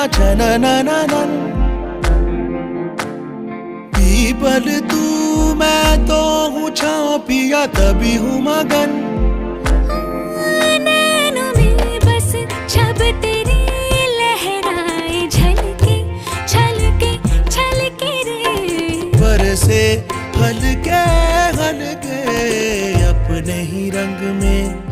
छननननन। People तू मैं तो हूँ छाँव पिया तभी हूँ मगन। नैनों में बस छब तेरी लहराए झलके छलके छलके रे। बरसे हल्के हल्के अपने ही रंग में।